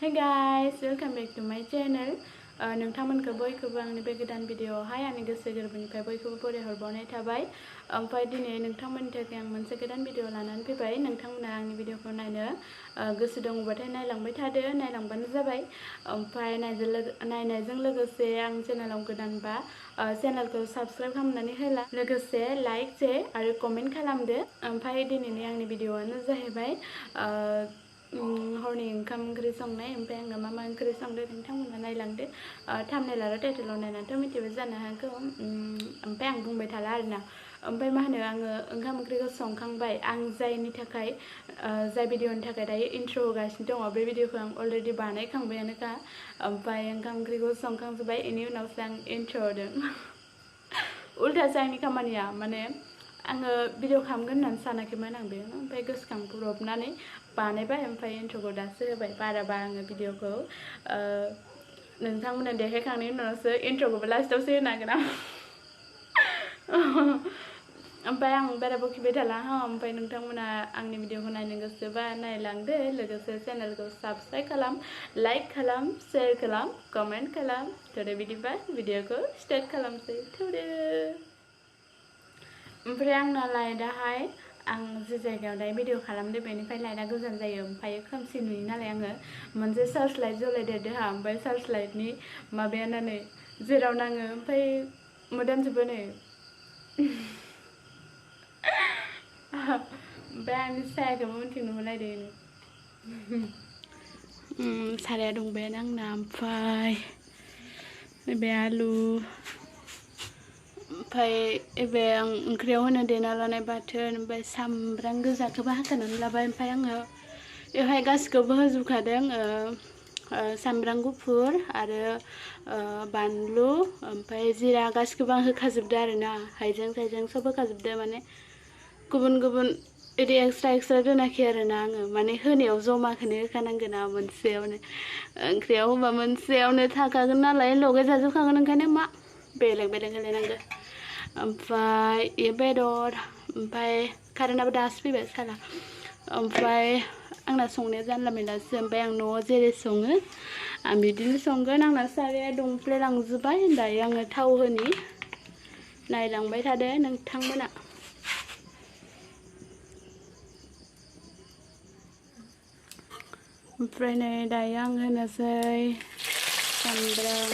Hey guys, welcome back to my channel. नोंथांमोनखौ बयखौबो आंनि बे गोदान भिडिअआवहाय आंनि गोसो गोरबोनिफ्राय बयखौबो बरायहरबावनाय थाबाय। ओमफ्राय दिनै नोंथांमोननि थाखाय आं मोनसे गोदान भिडिअ लानानै फैबाय। नोंथांमोना आंनि भिडिअखौ नायनो गोसो दङबाथाय नायलांबाय थादो, नायलांबानो जाबाय। ओमफ्राय नायनायजों लोगोसे आं चेनेलाव गोदानबा चेनेलखौ साबस्क्राइब खालामनानै होला, लोगोसे लाइक शेयार आरो कमेन्ट खालामदो। ओमफ्राय दिनैनि आंनि भिडिअआनो जाहैबाय हरनि ओंखाम ओंख्रि संनाय। ओमफ्राय आङो मा ओंख्रि संदों नोंथांमोना नायलांदो। थाम्बनेल आरो टाइटेलाव नायनानैथ' मिथिबाय जानो हागौ। ओमफ्राय आं बुंबाय थाला आरोना। ओमफ्राय आङो ओंखाम ओंख्रिखौ संखांबाय। आं जायनि थाखाय जाय भिडिअनि थाखाय दायो इन्ट्र होगासिनो दङ, बे भिडिअखौ आं अलरेडि बानायखांबायानोखा। ओमफ्राय ओंखाम ओंख्रिखौ संखांजोब्बाय, बेनि उनावसो आं इन्ट्र होदों। उल्थासो आंनि खामानिया, माने आङो भिडिअ खालामगोन होननानै सानाखैमोन आं बेयावनो। ओमफ्राय गोसोखांब्रबनानै बानायबाय, ओमफ्राय इन्ट्रखौ दासो होबाय। बाराबा आङो भिडिअखौ नोंथांमोना देखायखांनायनि उनावसो इन्ट्रखौबो लास्टावसो होनांगोन आं। ओमफ्राय आं बारा बखिबाय थाला। ओमफ्राय नोंथांमोना आंनि भिडिअखौ नायनो गोसोबा नायलांदो, लोगोसे चेनेलखौ साबस्क्राइब खालाम, लाइक खालाम, शेयार खालाम, कमेन्ट खालाम। थोदो बिदिबा भिडिअखौ स्टार्ट खालामसै। थोदो। ओमफ्राय आंना लाइटआहाय, आं जे जायगायाव दायो भिडिअ खालामदो बेनिफ्राय लाइटआ गोजान जायो। ओमफ्राय खोमसि नुयो नालाय आङो मोनसे सार्च लाइट जलायदेरदों। ओमफ्राय सार्च लाइटनि माबायानो नै जेराव नाङो ओमफ्राय मोदानजोबो नै। ओमफ्राय आंनि सायाखौबो उनथिं नुलायदों। साराया दंबायानो आंना। ओमफ्राय बे आलु, ओमफ्राय बे आं ओंख्रियाव होनो देना लानाय बाथोन, ओमफ्राय सामब्राम गोजाखौबो हाखानानै लाबाय। ओमफ्राय आङो बेवहाय गासिखौबो होजोबखादों। सामब्राम गुफुर आरो बानलु, ओमफ्राय जिरा गासिखौबो आं होखाजोबदो आरोना। हाइजें थाइजें सब होखाजोबदो। माने गुबुन गुबुन बिदि एक्सट्रा दोनाखै आरोना आङो। माने होनायाव जमाखौनो होखानांगोन मोनसेयावनो। ओंख्रियाव होबा मोनसेयावनो थाखागोन नालाय, लगाय जाजोबखागोन। ओंखायनो मा बेलेग बेलेग होलायनांगौ। ओमफ्राय बे बेदर, ओमफ्राय कारेन्टआबो दासो फैबाय साला। ओमफ्राय आंना संनाया जानला मेनलासो। ओमफ्राय आं न'आव जेरै सङो आं बिदिनो संगोन। आंना साराया दुंफ्लेलांजोब्बाय। दायो आङो थाव होनि, नायलांबाय थादो नोंथांमोना। ओमफ्राय नै दायो आं होनोसै सामब्राम।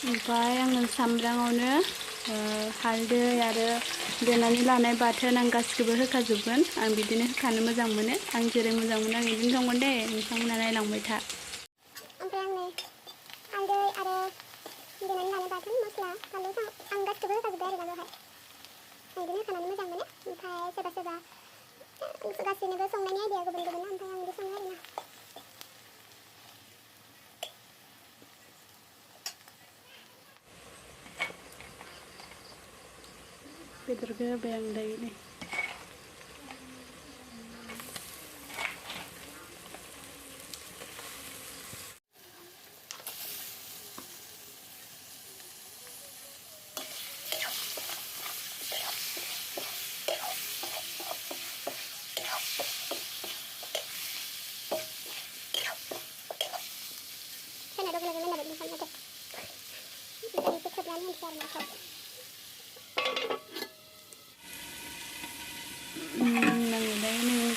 ओमफ्राय आङो सामब्रामावनो हालदै आरो देनानै लानाय बाथोन आं गासिखौबो होखाजोबगोन। आं बिदिनो होखानो मोजां मोनो। आं जेरै मोजां मोनो आं बिदिनो संगोन दे, नोंथांमोना नायलांबाय था। ओमफ्राय आं नै हालदै आरो देनानै लानाय बाथोन, मस्ला, फानलु आं गासिखौबो होखाजोब्बाय आरो बेवहाय। आं बिदिनो होखानानै मोजां मोनो। ओमफ्राय सोरबा सोरबा गासैनिबो संनायनि आइडिया गुबुन गुबुन, ओमफ्राय आं बिदि सङो आरोना। बेदरखौ होबाय आं दायो नै।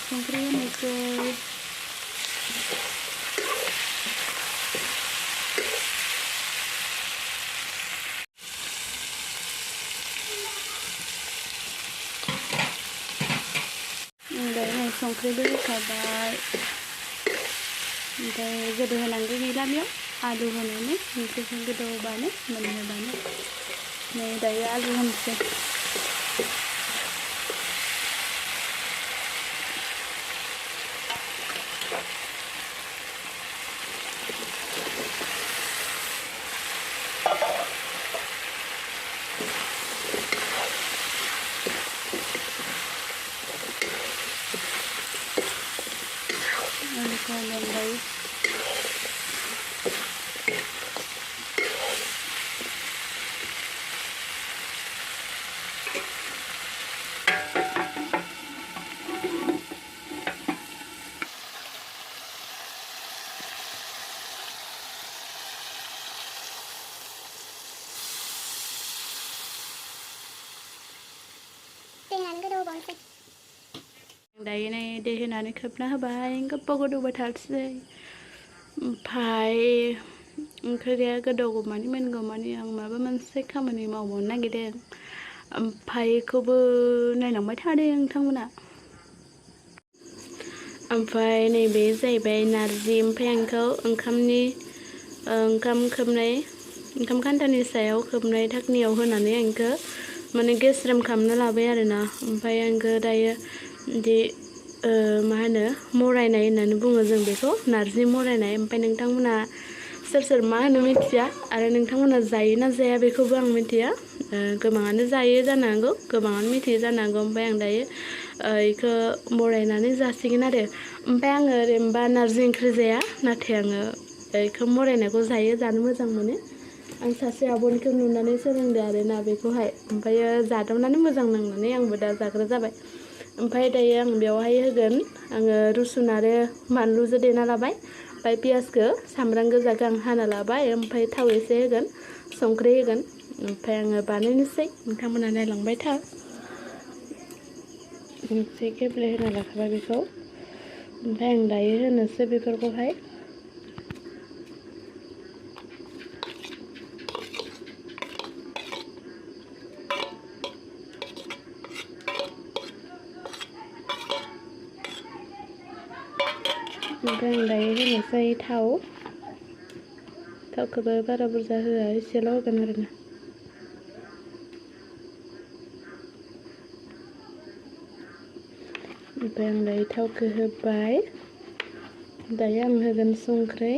संख्रि होनोसै। संख्रिबो होखाबाय। ओमफ्राय जेबो होनांगौ गैला बेयाव, आलु होनानै ओंख्रिखौ गोदौबानो मोनहोबानो। नै दायो आलु होनोसै। Daí दायो नै दै होनानै खोबना होबाय गोबाव गोदौबाय थानोसै ओमफ्राय ओंख्रिया गोदौगौमानि मोनगौमानि आं माबा मोनसे खामानि मावबावनो नागिरदों ओमफ्राय बेखौबो नायलांबाय थादो नोंथांमोना ओमफ्राय नैबे जाहैबाय नारजि ओमफ्राय आं बेखौ ओंखाम खोबनाय ओंखाम खान्थानि सायाव खोबनाय धाकनियाव होनानै आं बेखौ माने गेस्रेम खालामना लाबाय आरोना ओमफ्राय आं बेखौ दायो बिदि मा होनो मरायनाय होननानै बुङो जों बेखौ नारजि मरायनाय ओमफ्राय नोंथांमोना सोर सोर मा होनो मिथिया आरो नोंथांमोना जायो ना जाया बेखौबो आं मिथिया गोबाङानो जायो जानो हागौ गोबाङानो मिथियो जानो हागौ ओमफ्राय आं दायो बेखौ मरायनानै जासिगोन आरो ओमफ्राय आङो ओरैनोबा नारजि ओंख्रि जाया नाथाय आङो बेखौ मरायनायखौ जानो मोजां मोनो आं सासे आब'निखौ नुनानै सोलोंदो आरोना बेखौहाय ओमफ्रायो जादावनानै मोजां नांनानै आंबो दा जाग्रा जाबाय ओमफ्राय दायो आं बेवहाय होगोन आङो रुसुन आरो बानलुजों देना लाबाय ओमफ्राय पियासखौ सामब्राम गोजाखौ आं हाना लाबाय ओमफ्राय थाव एसे होगोन संख्रि होगोन ओमफ्राय आङो बानायनोसै नोंथांमोना नायलांबाय था एसे गेब्लेहोना लाखाबाय बेखौ ओमफ्राय आं दायो होनोसै बेफोरखौहाय ओमफ्राय आं दायो होनोसै थावखौबो बारा बुरजा होआ एसेल' होगोन आरोना ओमफ्राय आं दायो थावखौ होबाय दायो आं होगोन संख्रि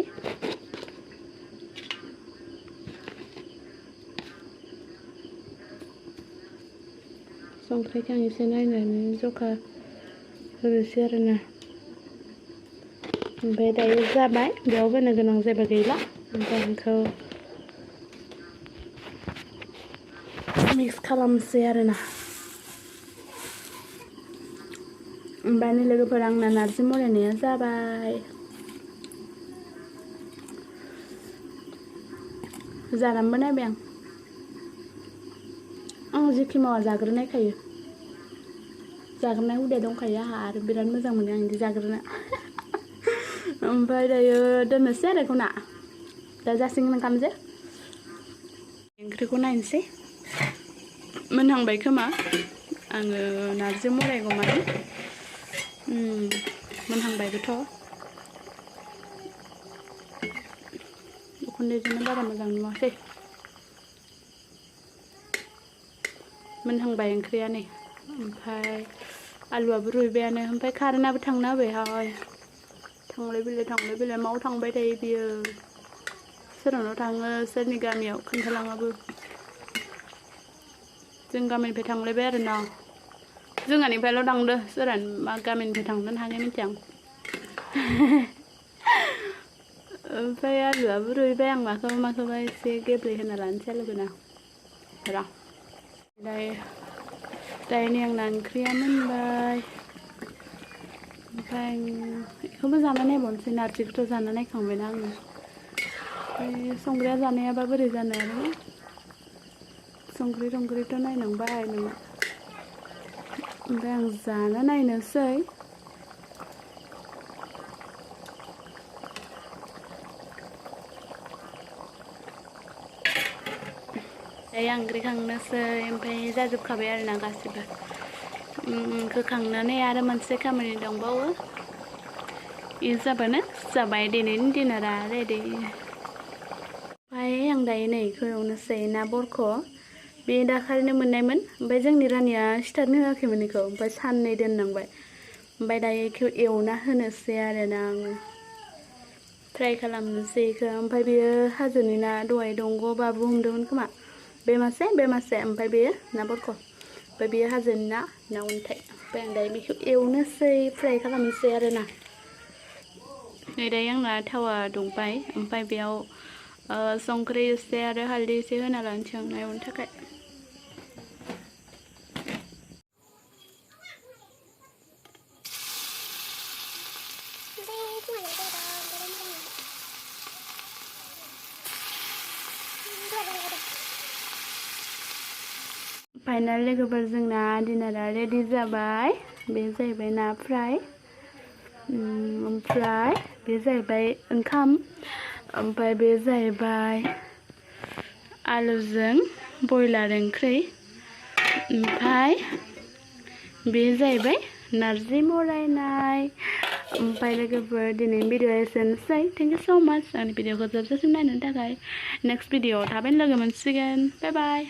संख्रिखौ आं एसे नायनानै जखा होनोसै आरोना ओमफ्राय दायो जाबाय बेयाव होनो गोनां जेबो गैला ओमफ्राय आंखौ मिक्स खालामसै आरोना ओमफ्राय लोगोफोर आंना नारजि मरायनाया जाबाय जानानैबो नायबाय आं जेखि मावा जाग्रोनायखायो जाग्रोनाय हुदाया दंखायो आंहा आरो बिराद मोजां मोनो आं बिदि जाग्रोनो ओमफ्राय दायो दोननोसै आरो बेखौ ना दा जासिगोन ओंखामजों ओंख्रिखौ नायनोसै मोनहांबाय खोमा आङो नारजि मरायगौमानि मोनहांबायबोथ' उखुन्दैजोंनो बारा मोजां नुवासै मोनहांबाय ओंख्रिया नै ओमफ्राय आलुआबो रुइबायानो ओमफ्राय कारेन्टआबो थांना होबायहाय थांलाय फैलाय माव थांबाय थायो बियो सोरनाव थाङो सोरनि गामियाव खोन्थालाङाबो जों गामिनिफ्राय थांलायबाय आरोना जोंहानिफ्रायल' थांदो सोरहानि मा गामिनिफ्राय थांदों हानाय मिथिया आं ओमफ्राय आलुआबो रुइबाय आं माखौबा एसे गेब्लेहोना लानोसै आलुखौना दायो नै आंना ओंख्रिया मोनबाय ओमफ्राय बेखौबो जाना नायबावनोसै नारजिखौथ' जाना नायखांबायना आङो ओमफ्राय संग्राया जानायाबा बोरै जानो आरो संख्रिथ' नायनांबाय नोङो ओमफ्राय आं जाना नायनोसै दायो आं ओंख्रि खांनोसै ओमफ्राय जाजोबखाबाय आरोना गासिबो होखांनानै आरो मोनसे खामानि दंबावो बे जाबाय दिनैनि डिनारा रेडि ओमफ्राय आं दायो नै बेखौ एवनोसै ना बरख' बे दाखालिनो मोननायमोन ओमफ्राय जोंनि रानिया सिथारनो होआखैमोन बेखौ ओमफ्राय साननै दोननांबाय ओमफ्राय दायो बेखौ एवना होनोसै आरोना आङो फ्राय खालामनोसै बेखौ ओमफ्राय बेयो हाजोनि ना दहाय दंग' बाबु हमदोंमोन खोमा बे मासे ओमफ्राय बेयो ना बरख' ओमफ्राय बेयो हाजोनि ना अन्थाइ ओमफ्राय आं दायो बेखौ एवनोसै फ्राय खालामनोसै आरोना नै दायो आंना थावा दुंबाय ओमफ्राय बेयाव संख्रि एसे आरो हालदै एसे होना लानोसै आं एवनो थाखाय ओमफ्राय फाइनाल लोगोफोर जोंना डिनारा रेडि जाबाय बे जाहैबाय ना फ्राय ओमफ्राय बे जाहैबाय ओंखाम ओमफ्राय बे जाहैबाय आलुजों बयलार ओंख्रि ओमफ्राय बे जाहैबाय नारजि मरायनाय ओमफ्राय लोगोफोर दिनैनि भिडिअ'आ एसेनोसै थेंक इउ स' माच आंनि भिडिअ'खौ जोबजासिम नायनो थाखाय नेक्स्ट भिडिअ'आव थाबैनो लोगो मोनसिगोन बाय बाय